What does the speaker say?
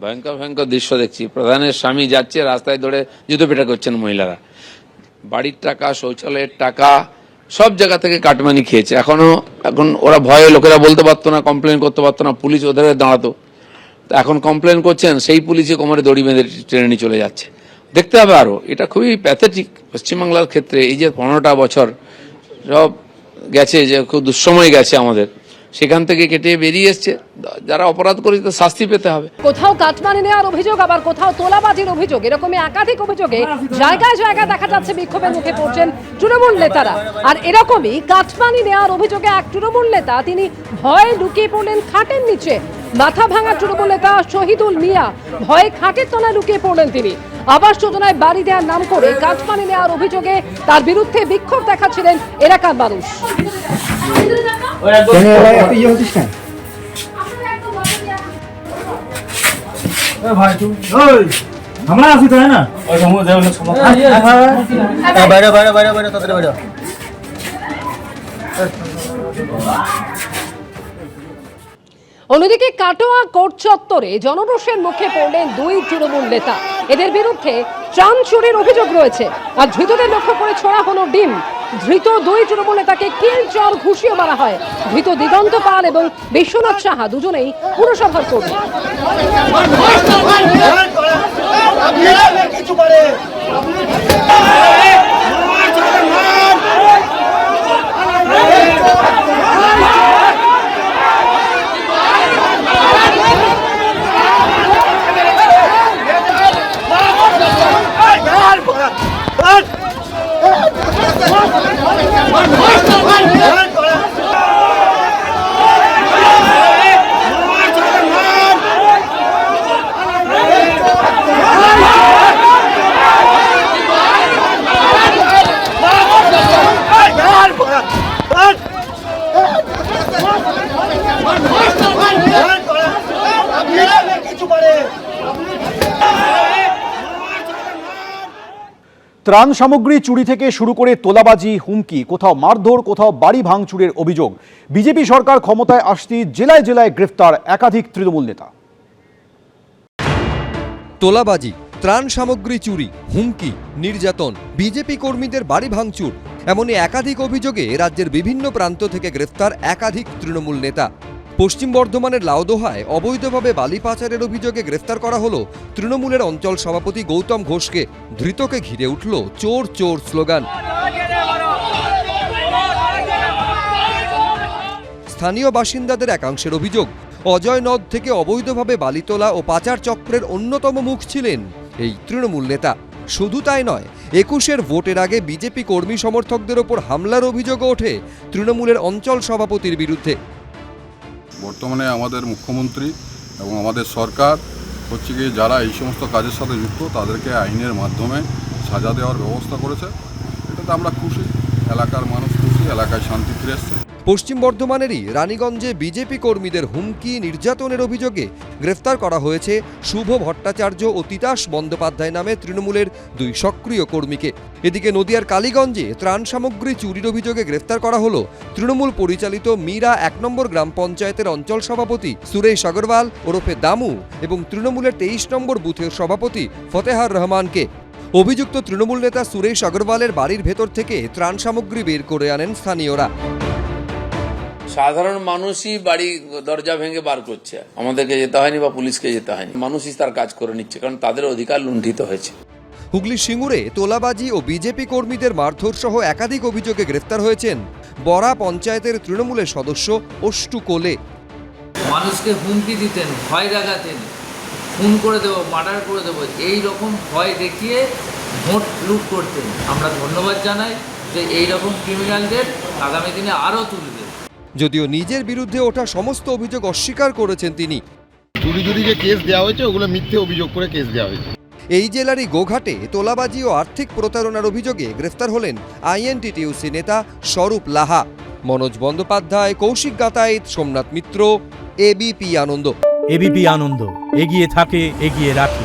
ভয়ঙ্কর ভয়ঙ্কর দৃশ্য দেখছি। প্রধানের স্বামী যাচ্ছে, রাস্তায় ধরে জুতো পেটা করছেন মহিলারা। বাড়ির টাকা, শৌচালয়ের টাকা সব জায়গা থেকে কাটমানি খেয়েছে। এখন ওরা ভয়ে, লোকেরা বলতে পারতো না, কমপ্লেন করতে পারতো না, পুলিশ ওদের দাঁড়াতো। এখন কমপ্লেন করছেন, সেই পুলিশে কোমরে দড়ি বেঁধে টেনে নিয়ে চলে যাচ্ছে। দেখতে হবে আরো, এটা খুবই প্যাথেটিক পশ্চিমবাংলার ক্ষেত্রে। এই যে 15টা বছর সব গেছে, যে খুব দুঃসময় গেছে আমাদের, সেখান থেকে কেটে বেরিয়ে এসছে। যারা অপরাধ করেছে তাদের শাস্তি পেতে হবে। কোথাও কাটমানি নেওয়ার অভিযোগ, আবার কোথাও তোলাবাজির অভিযোগ, এরকমই একাধিক অভিযোগে জায়গায় জায়গায় দেখা যাচ্ছে বিক্ষোভের মুখে পড়ছেন তৃণমূল নেতারা। আর এরকমই কাটমানি নেওয়ার অভিযোগে এক তৃণমূল নেতা তিনি ভয়ে লুকিয়ে পড়লেন খাটের নিচে। মাথা ভাঙা তৃণমূল নেতা শহীদুল মিয়া ভয়ে খাটের তলায় লুকিয়ে পড়লেন তিনি। আবাস যোজনায় বাড়ি দেওয়ার নাম করে কাটমানি নেওয়ার অভিযোগে তার বিরুদ্ধে বিক্ষোভ দেখাচ্ছিলেন এলাকার মানুষ। আমরা আছি তাই না? বাইরে বাইরে বাইরে বাইরে তাদের বাইরে। অন্যদিকে কাটোয়া কোর্ট চত্বরে জনরোষের মুখে পড়লেন দুই তৃণমূল নেতা। এদের বিরুদ্ধে ত্রাণ চুরির অভিযোগ রয়েছে। আর ধৃতদের লক্ষ্য করে ছোড়া হলো ডিম। ধৃত দুই তৃণমূল নেতাকে কিল চর ঘুষিয়ে মারা হয়। ধৃত দিগন্ত পাল এবং বিশ্বনাথ সাহা দুজনেই পুরসভার কর্মী। ত্রাণ সামগ্রী চুরি থেকে শুরু করে তোলাবাজি, হুমকি, কোথাও মারধর, কোথাও বাড়ি ভাঙচুরের অভিযোগ। বিজেপি সরকার ক্ষমতায় আসতেই জেলায় জেলায় গ্রেফতার একাধিক তৃণমূল নেতা। তোলাবাজি, ত্রাণ সামগ্রী চুরি, হুমকি, নির্যাতন, বিজেপি কর্মীদের বাড়ি ভাঙচুর, এমনই একাধিক অভিযোগে রাজ্যের বিভিন্ন প্রান্ত থেকে গ্রেফতার একাধিক তৃণমূল নেতা। পশ্চিম বর্ধমানের লাউদোহায় অবৈধভাবে বালি পাচারের অভিযোগে গ্রেফতার করা হলো তৃণমূলের অঞ্চল সভাপতি গৌতম ঘোষকে। ধৃতকে ঘিরে উঠল চোর চোর স্লোগান। স্থানীয় বাসিন্দাদের একাংশের অভিযোগ, অজয় নদ থেকে অবৈধভাবে বালি তোলা ও পাচার চক্রের অন্যতম মুখ ছিলেন এই তৃণমূল নেতা। শুধু তাই নয়, 21-এর ভোটের আগে বিজেপি কর্মী সমর্থকদের ওপর হামলার অভিযোগও ওঠে তৃণমূলের অঞ্চল সভাপতির বিরুদ্ধে। বর্তমানে আমাদের মুখ্যমন্ত্রী এবং আমাদের সরকার হচ্ছে কি, যারা এই সমস্ত কাজের সাথে যুক্ত তাদেরকে আইনের মাধ্যমে সাজা দেওয়ার ব্যবস্থা করেছে। এটাতে আমরা খুশি, এলাকার মানুষ খুশি, এলাকায় শান্তি ফিরে এসছে। পশ্চিম বর্ধমানেরই রানীগঞ্জে বিজেপি কর্মীদের হুমকি, নির্যাতনের অভিযোগে গ্রেফতার করা হয়েছে শুভ ভট্টাচার্য ও তিতাস বন্দ্যোপাধ্যায় নামে তৃণমূলের দুই সক্রিয় কর্মীকে। এদিকে নদিয়ার কালীগঞ্জে ত্রাণ সামগ্রী চুরির অভিযোগে গ্রেফতার করা হলো তৃণমূল পরিচালিত মীরা 1 নম্বর গ্রাম পঞ্চায়েতের অঞ্চল সভাপতি সুরেশ আগরওয়াল ওরফে দামু এবং তৃণমূলের 23 নম্বর বুথের সভাপতি ফতেহার রহমানকে। অভিযুক্ত তৃণমূল নেতা সুরেশ আগরওয়ালের বাড়ির ভেতর থেকে ত্রাণ সামগ্রী বের করে আনেন স্থানীয়রা। সাধারণ মানুষই বাড়ি দরজা ভেঙে বার করছে, আমাদেরকে যেতে হয়নি বা পুলিশকে যেতে হয়নি। মানুষই তার কাজ করে নিচ্ছে, কারণ তাদের অধিকার লুণ্ঠিত হয়েছে। হুগলি সিঙ্গুরে তোলাবাজি ও বিজেপি কর্মীদের মারধর সহ একাধিক অভিযোগে গ্রেফতার হয়েছেন বরা পঞ্চায়েতের তৃণমূলের সদস্য অষ্টু কোলে। মানুষকে হুমকি দিতেন, ভয় দেখাতেন, খুন করে দেবো, মার্ডার করে দেবো, এই রকম ভয় দেখিয়ে ভোট লুট করতেন। আমরা ধন্যবাদ জানাই যে এই রকম ক্রিমিনালদের আগামী দিনে আরও তুলবে। যদিও নিজের বিরুদ্ধে ওঠা সমস্ত অভিযোগ অস্বীকার করেছেন তিনি। চুরি যে কেস দেওয়া হয়েছে ওগুলো মিথ্যে অভিযোগ করে কেস দেওয়া হয়েছে। এই জেলারই গোঘাটে তোলাবাজি ও আর্থিক প্রতারণার অভিযোগে গ্রেফতার হলেন আইএনটিটিইউসি নেতা স্বরূপ লাহা। মনোজ বন্দ্যোপাধ্যায়, কৌশিক গাতাইত, সোমনাথ মিত্র, এবিপি আনন্দ। এবিপি আনন্দ, এগিয়ে থাকে, এগিয়ে রাখে।